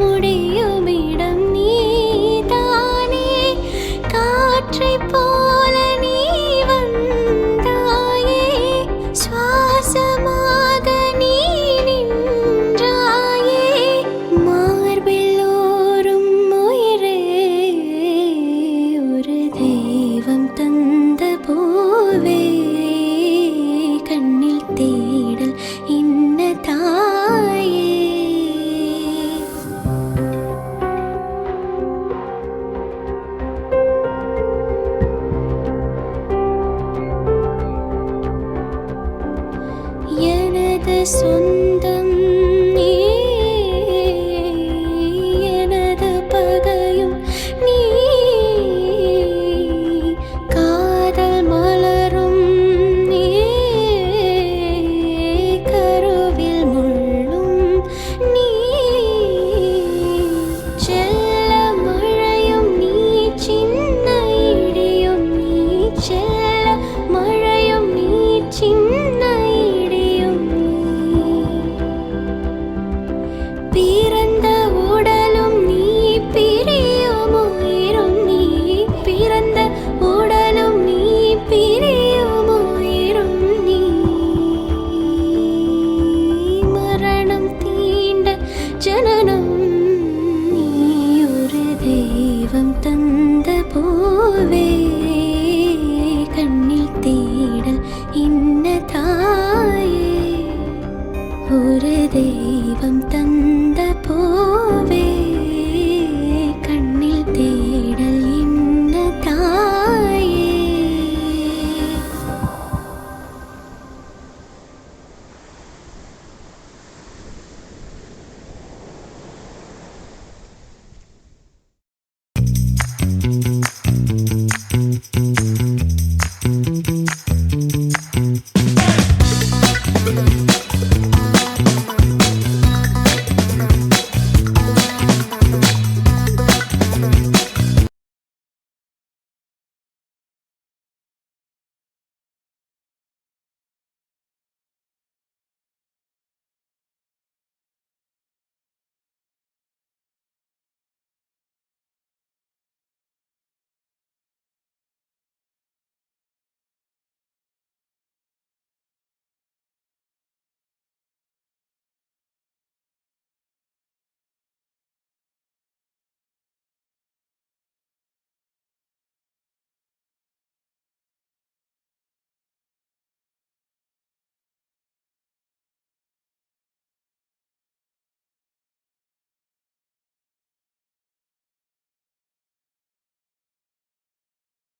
முடியுமிடம் நீதானே. காற்றைப் போல நீ வந்தாயே, சுவாசமாக நீ நின்றாயே. மார்பில் ஊறும் உயிரே, ஒரு தெய்வம் தந்த பூவே, கண்ணில் தேடல் இன்ன தாயே. எனது சொந்தம் நீ, எனது பகையும் நீ. காதல் மலரும் நீ, கருவில் முள்ளும் நீ. செல்ல மழையும் நீ, சின்ன இடியும் நீ. செல்ல மழையும் நீ, சின்ன இடியும் நீ. பிறந்த உடலும் நீ, பிரியும் உயிரும் நீ. பிறந்த உடலும் நீ, பிரியும் உயிரும் நீ. மரணம் தீண்ட ஜனனம் நீ, ஒரு தெய்வம் தந்த பூவே, கண்ணில் தேடல் இன்ன தாயே. ஒரு தெய்வம் தந்த பூவே.